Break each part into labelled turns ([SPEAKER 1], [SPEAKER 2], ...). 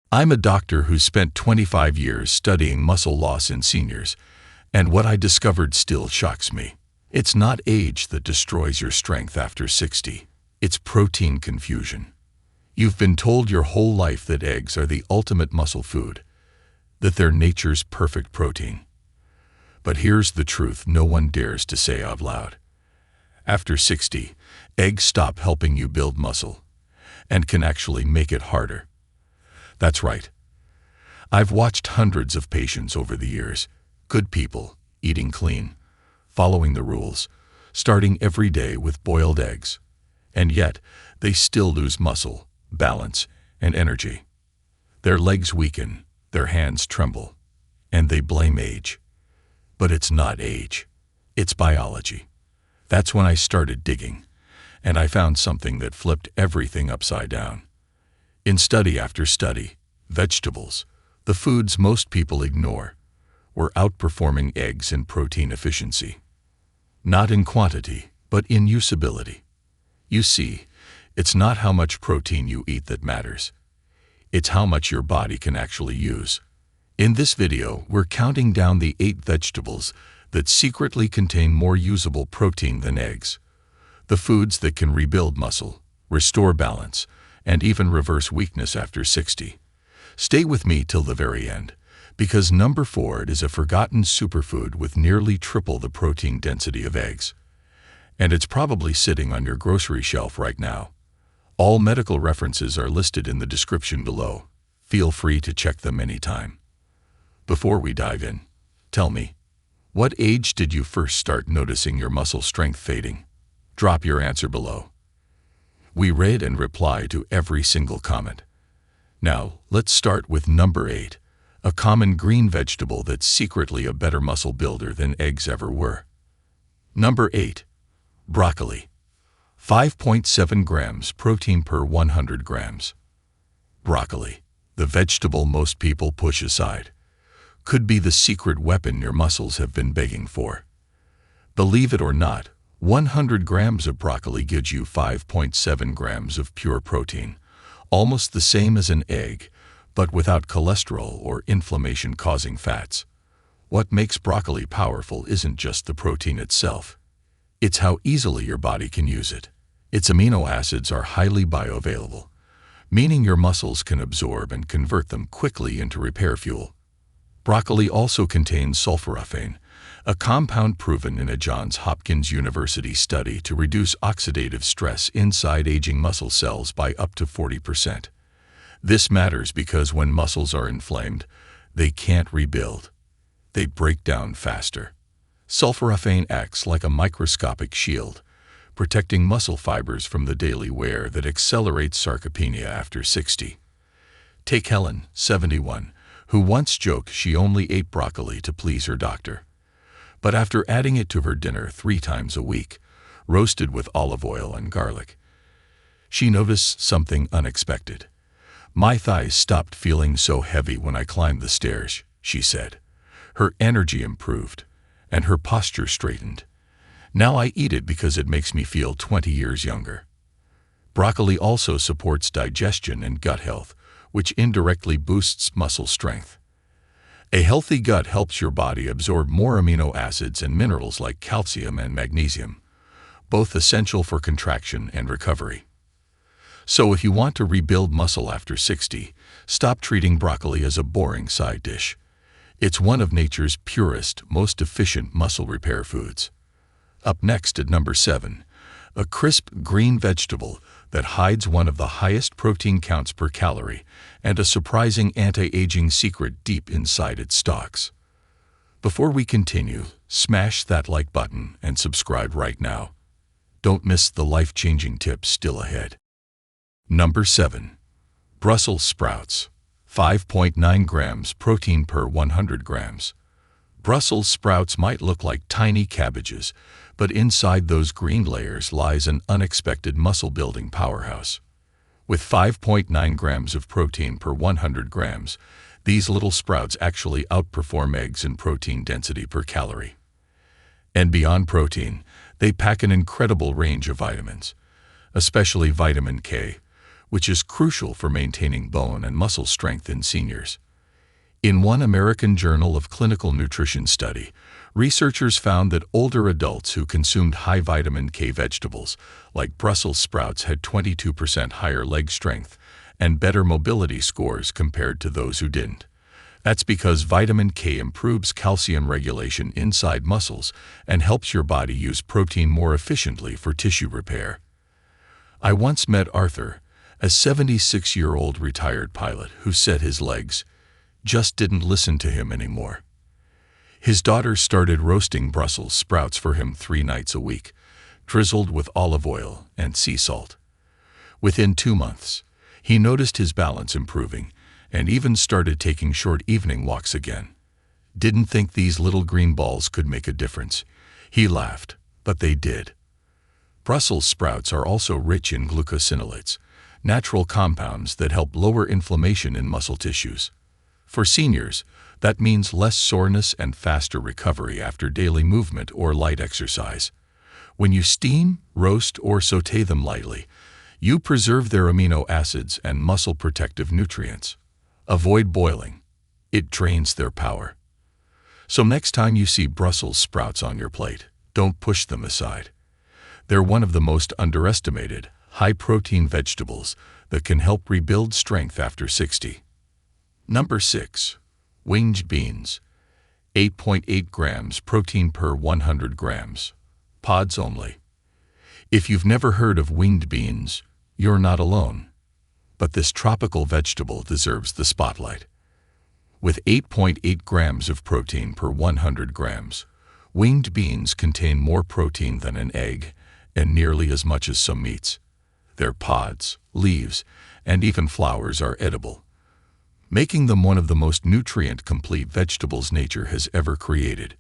[SPEAKER 1] I'm a doctor who spent 25 years studying muscle loss in seniors, and what I discovered still shocks me. It's not age that destroys your strength after 60. It's protein confusion. You've been told your whole life that eggs are the ultimate muscle food, that they're nature's perfect protein. But here's the truth no one dares to say out loud. After 60, eggs stop helping you build muscle and can actually make it harder. That's right. I've watched hundreds of patients over the years, good people, eating clean, following the rules, starting every day with boiled eggs, and yet they still lose muscle, balance, and energy. Their legs weaken, their hands tremble, and they blame age. But it's not age, it's biology. That's when I started digging, and I found something that flipped everything upside down. In study after study, vegetables, the foods most people ignore, were outperforming eggs in protein efficiency. Not in quantity, but in usability. You see, it's not how much protein you eat that matters. It's how much your body can actually use. In this video, we're counting down the 8 vegetables that secretly contain more usable protein than eggs. The foods that can rebuild muscle, restore balance, and even reverse weakness after 60. Stay with me till the very end, because number 4 is a forgotten superfood with nearly triple the protein density of eggs. And it's probably sitting on your grocery shelf right now. All medical references are listed in the description below. Feel free to check them anytime. Before we dive in, tell me, what age did you first start noticing your muscle strength fading? Drop your answer below. We read and reply to every single comment. Now, let's start with number 8, a common green vegetable that's secretly a better muscle builder than eggs ever were. Number 8. Broccoli. 5.7 grams protein per 100 grams. Broccoli, the vegetable most people push aside, could be the secret weapon your muscles have been begging for. Believe it or not, 100 grams of broccoli gives you 5.7 grams of pure protein, almost the same as an egg, but without cholesterol or inflammation-causing fats. What makes broccoli powerful isn't just the protein itself. It's how easily your body can use it. Its amino acids are highly bioavailable, meaning your muscles can absorb and convert them quickly into repair fuel. Broccoli also contains sulforaphane, a compound proven in a Johns Hopkins University study to reduce oxidative stress inside aging muscle cells by up to 40%. This matters because when muscles are inflamed, they can't rebuild. They break down faster. Sulforaphane acts like a microscopic shield, protecting muscle fibers from the daily wear that accelerates sarcopenia after 60. Take Helen, 71, who once joked she only ate broccoli to please her doctor. But after adding it to her dinner 3 times a week, roasted with olive oil and garlic, she noticed something unexpected. My thighs stopped feeling so heavy when I climbed the stairs, she said. Her energy improved, and her posture straightened. Now I eat it because it makes me feel 20 years younger. Broccoli also supports digestion and gut health, which indirectly boosts muscle strength. A healthy gut helps your body absorb more amino acids and minerals like calcium and magnesium, both essential for contraction and recovery. So if you want to rebuild muscle after 60, stop treating broccoli as a boring side dish. It's one of nature's purest, most efficient muscle repair foods. Up next at number 7, a crisp green vegetable that hides one of the highest protein counts per calorie and a surprising anti-aging secret deep inside its stalks. Before we continue, smash that like button and subscribe right now. Don't miss the life-changing tips still ahead. Number 7. Brussels sprouts. 5.9 grams protein per 100 grams. Brussels sprouts might look like tiny cabbages, but inside those green layers lies an unexpected muscle-building powerhouse. With 5.9 grams of protein per 100 grams, these little sprouts actually outperform eggs in protein density per calorie. And beyond protein, they pack an incredible range of vitamins, especially vitamin K, which is crucial for maintaining bone and muscle strength in seniors. In one American Journal of Clinical Nutrition study, researchers found that older adults who consumed high vitamin K vegetables, like Brussels sprouts, had 22% higher leg strength and better mobility scores compared to those who didn't. That's because vitamin K improves calcium regulation inside muscles and helps your body use protein more efficiently for tissue repair. I once met Arthur, a 76-year-old retired pilot who said his legs just didn't listen to him anymore. His daughter started roasting Brussels sprouts for him 3 nights a week, drizzled with olive oil and sea salt. Within 2 months, he noticed his balance improving and even started taking short evening walks again. Didn't think these little green balls could make a difference. He laughed, but they did. Brussels sprouts are also rich in glucosinolates, natural compounds that help lower inflammation in muscle tissues. For seniors, that means less soreness and faster recovery after daily movement or light exercise. When you steam, roast, or sauté them lightly, you preserve their amino acids and muscle protective nutrients. Avoid boiling. It drains their power. So next time you see Brussels sprouts on your plate, don't push them aside. They're one of the most underestimated, high-protein vegetables that can help rebuild strength after 60. Number 6. Winged beans. 8.8 grams protein per 100 grams. Pods only. If you've never heard of winged beans, you're not alone. But this tropical vegetable deserves the spotlight. With 8.8 grams of protein per 100 grams, winged beans contain more protein than an egg and nearly as much as some meats. Their pods, leaves, and even flowers are edible, making them one of the most nutrient-complete vegetables nature has ever created.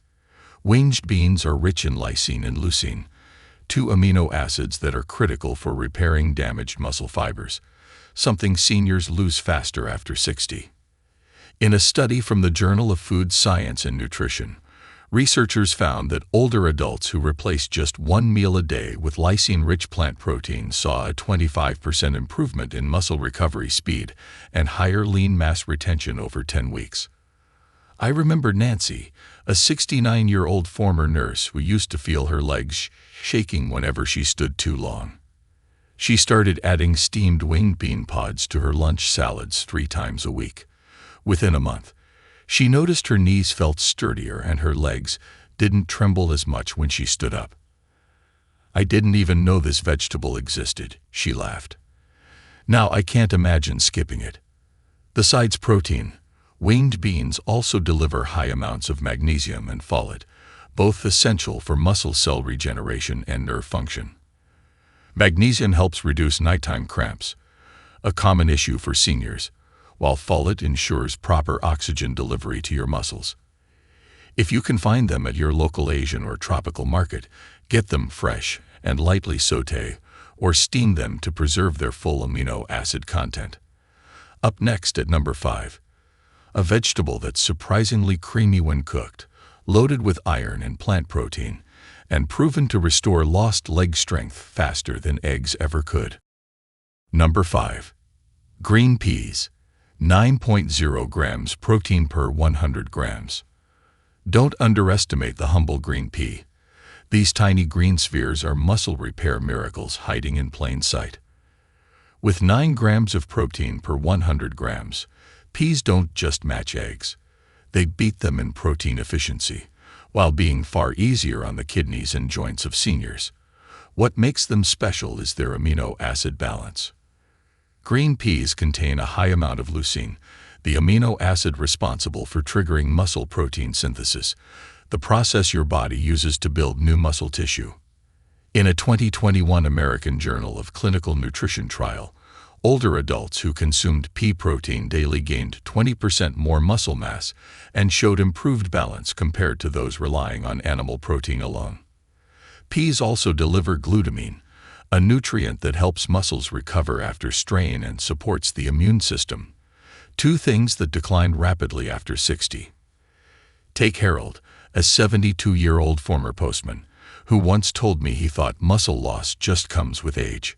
[SPEAKER 1] Winged beans are rich in lysine and leucine, 2 amino acids that are critical for repairing damaged muscle fibers, something seniors lose faster after 60. In a study from the Journal of Food Science and Nutrition, researchers found that older adults who replaced just 1 meal a day with lysine-rich plant protein saw a 25% improvement in muscle recovery speed and higher lean mass retention over 10 weeks. I remember Nancy, a 69-year-old former nurse who used to feel her legs shaking whenever she stood too long. She started adding steamed winged bean pods to her lunch salads 3 times a week. Within a month, she noticed her knees felt sturdier and her legs didn't tremble as much when she stood up. "I didn't even know this vegetable existed," she laughed. "Now I can't imagine skipping it." Besides protein, winged beans also deliver high amounts of magnesium and folate, both essential for muscle cell regeneration and nerve function. Magnesium helps reduce nighttime cramps, a common issue for seniors, while folate ensures proper oxygen delivery to your muscles. If you can find them at your local Asian or tropical market, get them fresh and lightly sauté or steam them to preserve their full amino acid content. Up next at number 5. A vegetable that's surprisingly creamy when cooked, loaded with iron and plant protein, and proven to restore lost leg strength faster than eggs ever could. Number 5. Green peas. 9.0 grams protein per 100 grams. Don't underestimate the humble green pea. These tiny green spheres are muscle repair miracles hiding in plain sight. With 9 grams of protein per 100 grams, peas don't just match eggs. They beat them in protein efficiency, while being far easier on the kidneys and joints of seniors. What makes them special is their amino acid balance. Green peas contain a high amount of leucine, the amino acid responsible for triggering muscle protein synthesis, the process your body uses to build new muscle tissue. In a 2021 American Journal of Clinical Nutrition trial, older adults who consumed pea protein daily gained 20% more muscle mass and showed improved balance compared to those relying on animal protein alone. Peas also deliver glutamine, a nutrient that helps muscles recover after strain and supports the immune system, 2 things that decline rapidly after 60. Take Harold, a 72-year-old former postman, who once told me he thought muscle loss just comes with age.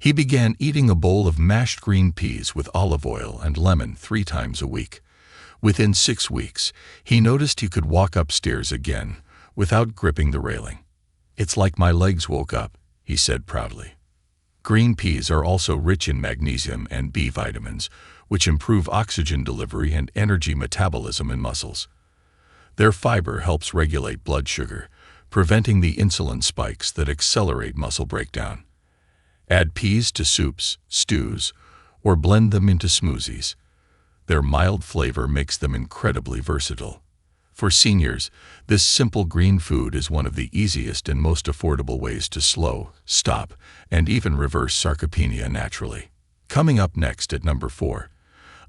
[SPEAKER 1] He began eating a bowl of mashed green peas with olive oil and lemon 3 times a week. Within 6 weeks, he noticed he could walk upstairs again without gripping the railing. "It's like my legs woke up," he said proudly. Green peas are also rich in magnesium and B vitamins, which improve oxygen delivery and energy metabolism in muscles. Their fiber helps regulate blood sugar, preventing the insulin spikes that accelerate muscle breakdown. Add peas to soups, stews, or blend them into smoothies. Their mild flavor makes them incredibly versatile. For seniors, this simple green food is one of the easiest and most affordable ways to slow, stop, and even reverse sarcopenia naturally. Coming up next at number 4,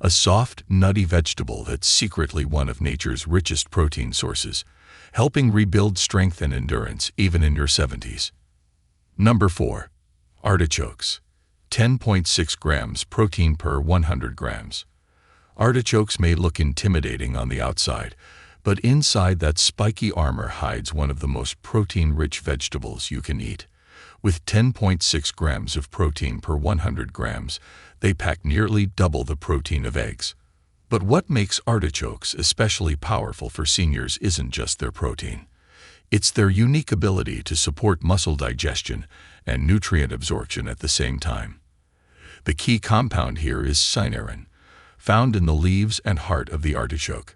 [SPEAKER 1] a soft, nutty vegetable that's secretly one of nature's richest protein sources, helping rebuild strength and endurance even in your 70s. Number 4. Artichokes. 10.6 grams protein per 100 grams. Artichokes may look intimidating on the outside, but inside that spiky armor hides one of the most protein-rich vegetables you can eat. With 10.6 grams of protein per 100 grams, they pack nearly double the protein of eggs. But what makes artichokes especially powerful for seniors isn't just their protein. It's their unique ability to support muscle digestion and nutrient absorption at the same time. The key compound here is cynarin, found in the leaves and heart of the artichoke.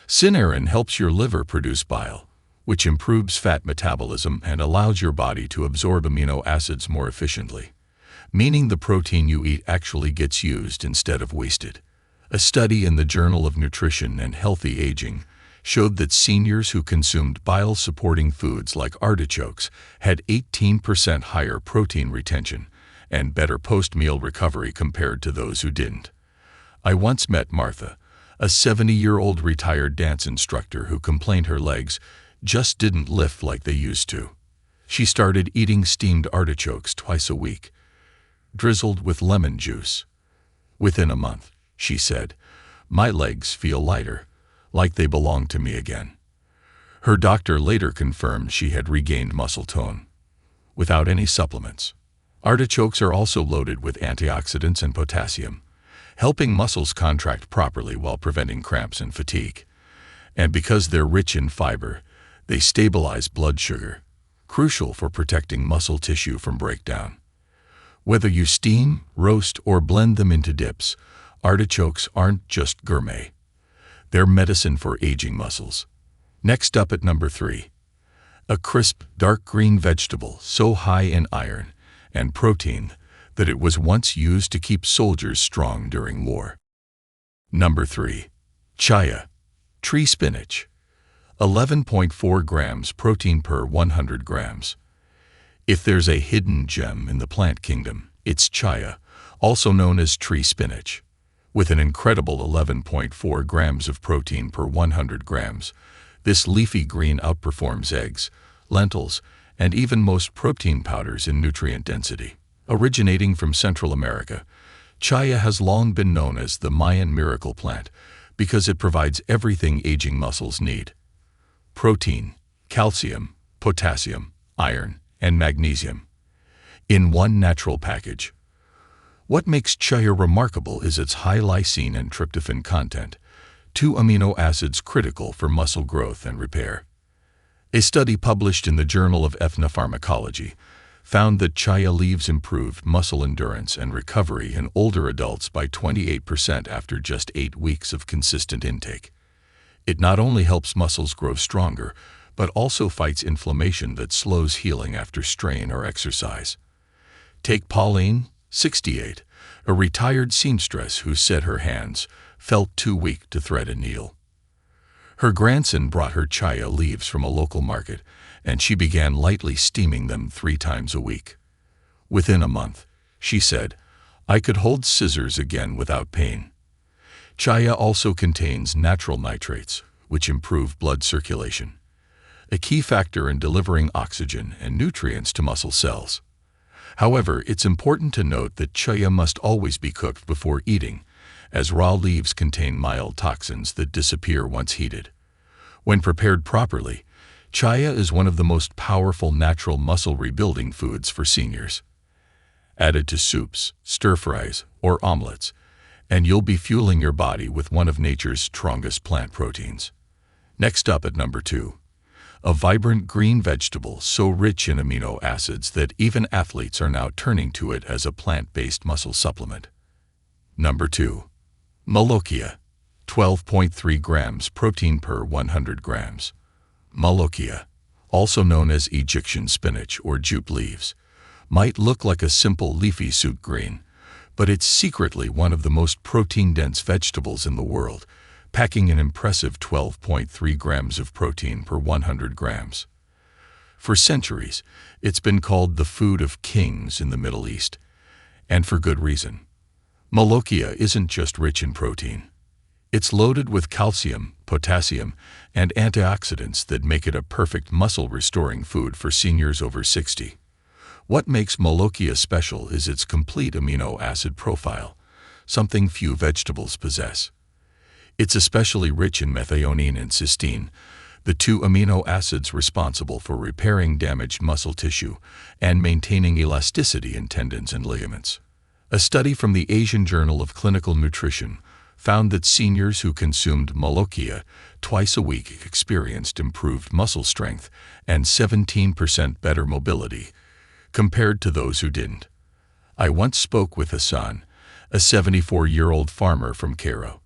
[SPEAKER 1] Cynarin helps your liver produce bile, which improves fat metabolism and allows your body to absorb amino acids more efficiently, meaning the protein you eat actually gets used instead of wasted. A study in the Journal of Nutrition and Healthy Aging showed that seniors who consumed bile-supporting foods like artichokes had 18% higher protein retention and better post-meal recovery compared to those who didn't. I once met Martha, a 70-year-old retired dance instructor who complained her legs just didn't lift like they used to. She started eating steamed artichokes twice a week, drizzled with lemon juice. Within a month, she said, "My legs feel lighter, like they belong to me again." Her doctor later confirmed she had regained muscle tone, without any supplements. Artichokes are also loaded with antioxidants and potassium, helping muscles contract properly while preventing cramps and fatigue. And because they're rich in fiber, they stabilize blood sugar, crucial for protecting muscle tissue from breakdown. Whether you steam, roast, or blend them into dips, artichokes aren't just gourmet. They're medicine for aging muscles. Next up at number 3, a crisp, dark green vegetable so high in iron and protein that it was once used to keep soldiers strong during war. Number 3. Chia, tree spinach. 11.4 grams protein per 100 grams. If there's a hidden gem in the plant kingdom, it's chia, also known as tree spinach. With an incredible 11.4 grams of protein per 100 grams, this leafy green outperforms eggs, lentils, and even most protein powders in nutrient density. Originating from Central America, chia has long been known as the Mayan miracle plant because it provides everything aging muscles need: protein, calcium, potassium, iron, and magnesium, in one natural package. What makes chia remarkable is its high lysine and tryptophan content, 2 amino acids critical for muscle growth and repair. A study published in the Journal of Ethnopharmacology found that chia leaves improved muscle endurance and recovery in older adults by 28% after just 8 weeks of consistent intake. It not only helps muscles grow stronger, but also fights inflammation that slows healing after strain or exercise. Take Pauline, 68, a retired seamstress who said her hands felt too weak to thread a needle. Her grandson brought her chia leaves from a local market, and she began lightly steaming them 3 times a week. Within a month, she said, "I could hold scissors again without pain." Chia also contains natural nitrates, which improve blood circulation, a key factor in delivering oxygen and nutrients to muscle cells. However, it's important to note that chia must always be cooked before eating, as raw leaves contain mild toxins that disappear once heated. When prepared properly, chia is one of the most powerful natural muscle rebuilding foods for seniors. added to soups, stir-fries, or omelets, and you'll be fueling your body with one of nature's strongest plant proteins. Next up at number 2. A vibrant green vegetable so rich in amino acids that even athletes are now turning to it as a plant-based muscle supplement. Number 2. Molokhia, 12.3 grams protein per 100 grams. Molokhia, also known as Egyptian spinach or jute leaves, might look like a simple leafy soup green, but it's secretly one of the most protein-dense vegetables in the world, packing an impressive 12.3 grams of protein per 100 grams. For centuries, it's been called the food of kings in the Middle East, and for good reason. Molokhia isn't just rich in protein. It's loaded with calcium, potassium, and antioxidants that make it a perfect muscle-restoring food for seniors over 60. What makes Molokhia special is its complete amino acid profile, something few vegetables possess. It's especially rich in methionine and cysteine, the two amino acids responsible for repairing damaged muscle tissue and maintaining elasticity in tendons and ligaments. A study from the Asian Journal of Clinical Nutrition found that seniors who consumed Molokhia twice a week experienced improved muscle strength and 17% better mobility compared to those who didn't. I once spoke with Hassan, a 74-year-old farmer from Cairo,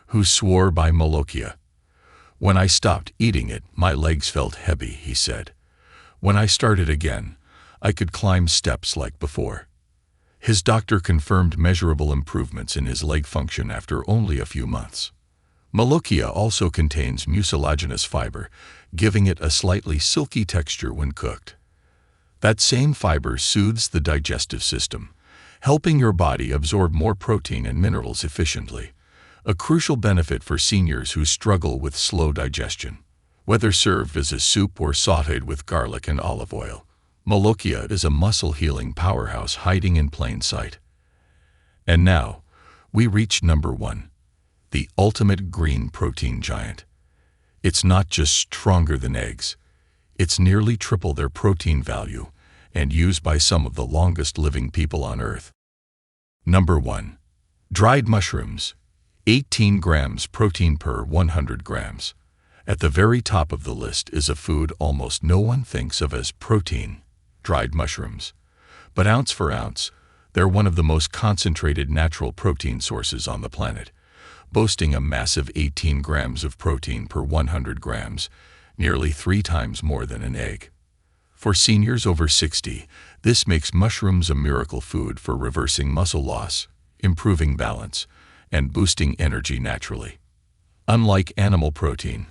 [SPEAKER 1] who swore by Molokhia. When I stopped eating it, my legs felt heavy, he said. When I started again, I could climb steps like before. His doctor confirmed measurable improvements in his leg function after only a few months. Molokhia also contains mucilaginous fiber, giving it a slightly silky texture when cooked. That same fiber soothes the digestive system, helping your body absorb more protein and minerals efficiently, a crucial benefit for seniors who struggle with slow digestion. Whether served as a soup or sautéed with garlic and olive oil, Molokhia is a muscle-healing powerhouse hiding in plain sight. And now, we reach number 1, the ultimate green protein giant. It's not just stronger than eggs, it's nearly triple their protein value and used by some of the longest-living people on Earth. Number 1. Dried mushrooms, 18 grams protein per 100 grams. At the very top of the list is a food almost no one thinks of as protein, dried mushrooms. But ounce for ounce, they're one of the most concentrated natural protein sources on the planet, boasting a massive 18 grams of protein per 100 grams, nearly 3 times more than an egg. For seniors over 60, this makes mushrooms a miracle food for reversing muscle loss, improving balance, and boosting energy naturally. Unlike animal protein,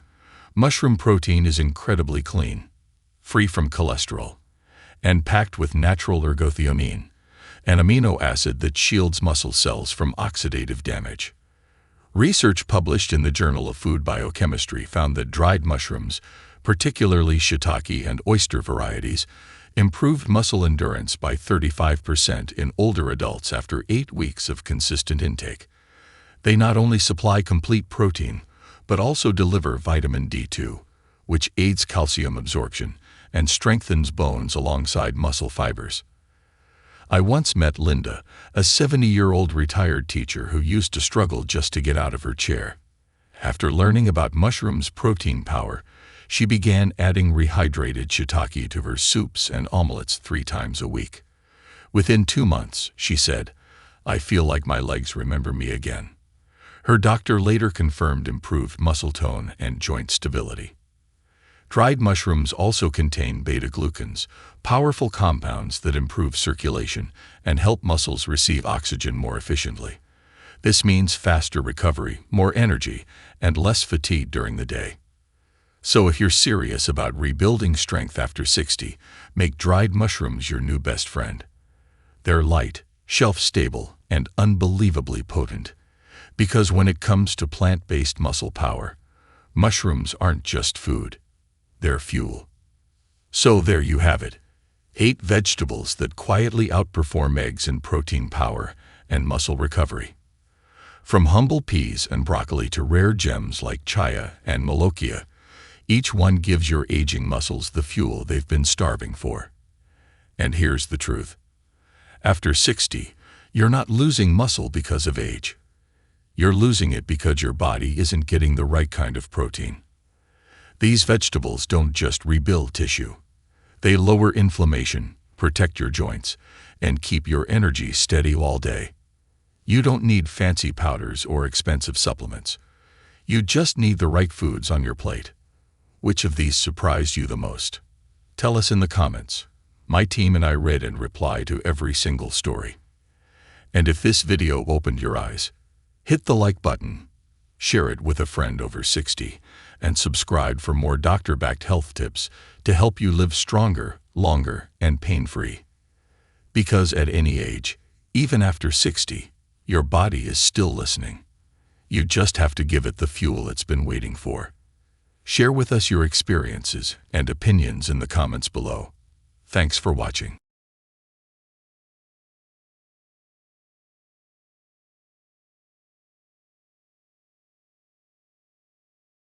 [SPEAKER 1] mushroom protein is incredibly clean, free from cholesterol, and packed with natural ergothioneine, an amino acid that shields muscle cells from oxidative damage. Research published in the Journal of Food Biochemistry found that dried mushrooms, particularly shiitake and oyster varieties, improved muscle endurance by 35% in older adults after 8 weeks of consistent intake. They not only supply complete protein, but also deliver vitamin D2, which aids calcium absorption and strengthens bones alongside muscle fibers. I once met Linda, a 70-year-old retired teacher who used to struggle just to get out of her chair. After learning about mushrooms' protein power, she began adding rehydrated shiitake to her soups and omelets 3 times a week. Within 2 months, she said, "I feel like my legs remember me again." Her doctor later confirmed improved muscle tone and joint stability. Dried mushrooms also contain beta-glucans, powerful compounds that improve circulation and help muscles receive oxygen more efficiently. This means faster recovery, more energy, and less fatigue during the day. So if you're serious about rebuilding strength after 60, make dried mushrooms your new best friend. They're light, shelf-stable, and unbelievably potent. Because when it comes to plant-based muscle power, mushrooms aren't just food, they're fuel. So there you have it, 8 vegetables that quietly outperform eggs in protein power and muscle recovery. From humble peas and broccoli to rare gems like chia and molokhia, each one gives your aging muscles the fuel they've been starving for. And here's the truth. After 60, you're not losing muscle because of age. You're losing it because your body isn't getting the right kind of protein. These vegetables don't just rebuild tissue. They lower inflammation, protect your joints, and keep your energy steady all day. You don't need fancy powders or expensive supplements. You just need the right foods on your plate. Which of these surprised you the most? Tell us in the comments. My team and I read and reply to every single story. And if this video opened your eyes, hit the like button, share it with a friend over 60, and subscribe for more doctor-backed health tips to help you live stronger, longer, and pain-free. Because at any age, even after 60, your body is still listening. You just have to give it the fuel it's been waiting for. Share with us your experiences and opinions in the comments below. Thanks for watching.